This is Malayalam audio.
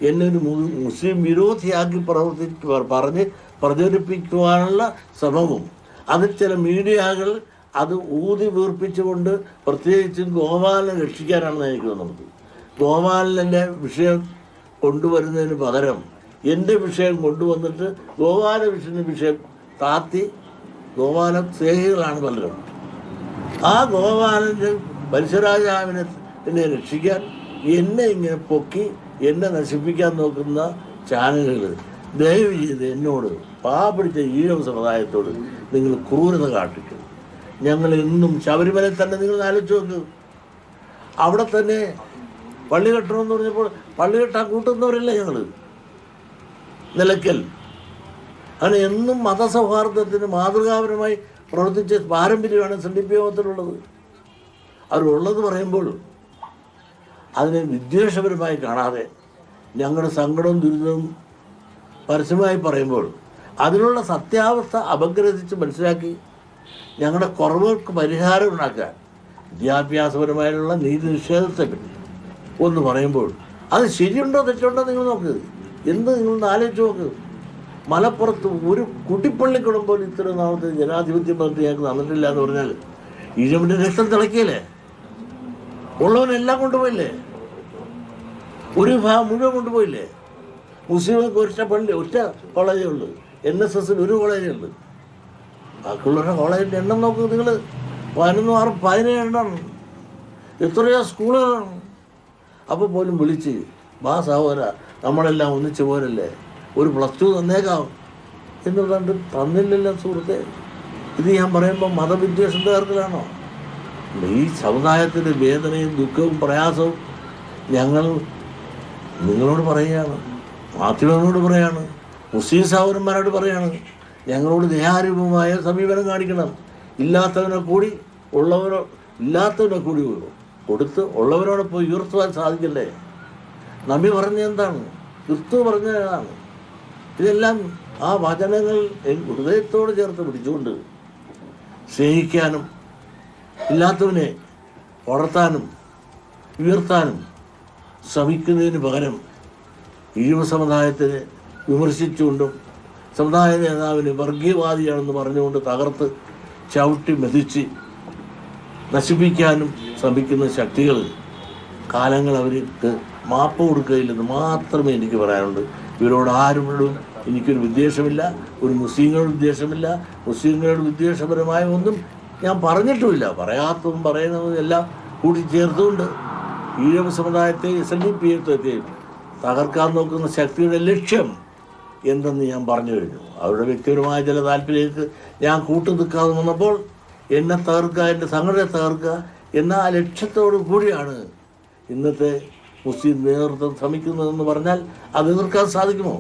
എന്നെ ഒരു മുസ്ലിം വിരോധിയാക്കി പ്രചരിപ്പിക്കുവാനുള്ള ശ്രമവും അത് ചില മീഡിയകൾ അത് ഊതി വീർപ്പിച്ചുകൊണ്ട് പ്രത്യേകിച്ചും ഗോപാലനെ രക്ഷിക്കാനാണെന്ന് എനിക്ക് തോന്നുന്നത്. ഗോപാലൻ്റെ വിഷയം കൊണ്ടുവരുന്നതിന് പകരം എൻ്റെ വിഷയം കൊണ്ടുവന്നിട്ട് ഗോപാലകൃഷ്ണൻ്റെ വിഷയം താത്തി ഗോപാല സ്നേഹികളാണ് പലരും. ആ ഗോപാലൻ്റെ പരശുരാജാവിനെ രക്ഷിക്കാൻ എന്നെ ഇങ്ങനെ പൊക്കി എന്നെ നശിപ്പിക്കാൻ നോക്കുന്ന ചാനലുകൾ ദയവ് ചെയ്ത് എന്നോട് പാവപിടിച്ച ഈഴവ സമുദായത്തോട് നിങ്ങൾ ക്രൂരത കാട്ടിക്കും. ഞങ്ങൾ എന്നും ശബരിമലയിൽ തന്നെ നിങ്ങൾ ആലോചിച്ച് നോക്ക്. അവിടെ തന്നെ പള്ളി കെട്ടണമെന്ന് പറഞ്ഞപ്പോൾ പള്ളി കെട്ടാൻ കൂട്ടുന്നവരല്ലേ ഞങ്ങൾ. നിലയ്ക്കൽ അങ്ങനെ എന്നും മതസൗഹാർദ്ദത്തിന് മാതൃകാപരമായി പ്രവർത്തിച്ച പാരമ്പര്യമാണ് SNDP യോഗത്തിലുള്ളത്. അവരുള്ളത് പറയുമ്പോൾ അതിനെ വിദ്വേഷപരമായി കാണാതെ ഞങ്ങളുടെ സങ്കടവും ദുരിതവും പരസ്യമായി പറയുമ്പോൾ അതിനുള്ള സത്യാവസ്ഥ അപഗ്രഥിച്ച് മനസ്സിലാക്കി ഞങ്ങളുടെ കുറവുകൾക്ക് പരിഹാരം ഉണ്ടാക്കാൻ വിദ്യാഭ്യാസപരമായുള്ള നീതി നിഷേധത്തെപ്പറ്റി ഒന്ന് പറയുമ്പോൾ അത് ശരിയുണ്ടോ തെറ്റുണ്ടോ നിങ്ങൾ നോക്ക്. എന്ത് നിങ്ങളൊന്ന് ആലോചിച്ച് നോക്ക്. മലപ്പുറത്ത് ഒരു കുട്ടിപ്പള്ളിക്കുടം പോലും ഇത്ര നാളത്തെ ജനാധിപത്യ പദ്ധതി ഞങ്ങൾക്ക് തന്നിട്ടില്ല എന്ന് പറഞ്ഞാൽ ഈഴവൻ്റെ രക്തം തിളക്കിയല്ലേ? ഉള്ളവനെല്ലാം കൊണ്ടുപോയില്ലേ? ഒരു ഭാഗം മുഴുവൻ കൊണ്ടുപോയില്ലേ? മുസ്ലിങ്ങൾക്ക് ഒറ്റ കോളേജേ ഉള്ളൂ. NSS ഒരു കോളേജേ ഉള്ളൂ. ബാക്കിയുള്ളവരുടെ കോളേജിൻ്റെ എണ്ണം നോക്കുക നിങ്ങൾ. 11, 6, 17 എണ്ണമാണ്. എത്രയോ സ്കൂളുകളാണ്. അപ്പോൾ പോലും വിളിച്ച് ബാ സഹോദര നമ്മളെല്ലാം ഒന്നിച്ച് പോരല്ലേ, ഒരു +2 തന്നേക്കാം എന്നുള്ളതുകൊണ്ട് തന്നില്ലല്ലോ സുഹൃത്തെ. ഇത് ഞാൻ പറയുമ്പോൾ മതവിദ്വേഷം തീർക്കലാണോ? ഈ സമുദായത്തിൻ്റെ വേദനയും ദുഃഖവും പ്രയാസവും ഞങ്ങൾ നിങ്ങളോട് പറയുകയാണ്, മാധ്യമങ്ങളോട് പറയുകയാണ്, മുസ്ലിം സഹോദരന്മാരോട് പറയുകയാണ്. ഞങ്ങളോട് ദയാരൂപമായ സമീപനം കാണിക്കണം. ഇല്ലാത്തവനെ കൂടി കൊടുത്ത് ഉള്ളവരോടൊപ്പം ഉയർത്തുവാൻ സാധിക്കണ്ടേ? നബി പറഞ്ഞ എന്താണ്? ക്രിസ്തു പറഞ്ഞതാണ്. ഇതെല്ലാം ആ വചനങ്ങൾ ഹൃദയത്തോട് ചേർത്ത് പിടിച്ചുകൊണ്ട് സ്നേഹിക്കാനും ഇല്ലാത്തവനെ വളർത്താനും ഉയർത്താനും ശ്രമിക്കുന്നതിന് പകരം ഈഴവ സമുദായത്തിനെ വിമർശിച്ചുകൊണ്ടും സമുദായ നേതാവിനെ വർഗീയവാദിയാണെന്ന് പറഞ്ഞുകൊണ്ട് തകർത്ത് ചവിട്ടി മെതിച്ച് നശിപ്പിക്കാനും ശ്രമിക്കുന്ന ശക്തികൾ കാലങ്ങൾ അവർക്ക് മാപ്പ് കൊടുക്കുകയില്ലെന്ന് മാത്രമേ എനിക്ക് പറയാനുള്ളൂ. ഇവരോട് ആരോടും എനിക്കൊരു വിദ്വേഷമില്ല, ഒരു മുസ്ലിങ്ങളോട് വിദ്വേഷമില്ല. മുസ്ലിങ്ങളോട് വിദ്വേഷപരമായ ഒന്നും ഞാൻ പറഞ്ഞിട്ടുമില്ല. പറയാത്തതും പറയുന്നതും എല്ലാം കൂട്ടിച്ചേർത്തുകൊണ്ട് ഈഴവ സമുദായത്തെ SNDP തകർക്കാൻ നോക്കുന്ന ശക്തിയുടെ ലക്ഷ്യം എന്തെന്ന് ഞാൻ പറഞ്ഞു കഴിഞ്ഞു. അവരുടെ വ്യക്തിപരമായ ചില താല്പര്യങ്ങൾക്ക് ഞാൻ കൂട്ടു നിൽക്കാതെ വന്നപ്പോൾ എന്നെ തകർക്കുക, എൻ്റെ സംഘടനയെ തകർക്കുക എന്ന ആ ലക്ഷ്യത്തോടു കൂടിയാണ് ഇന്നത്തെ മുസ്ലിം നേതൃത്വം ശ്രമിക്കുന്നതെന്ന് പറഞ്ഞാൽ അത് എതിർക്കാൻ സാധിക്കുമോ?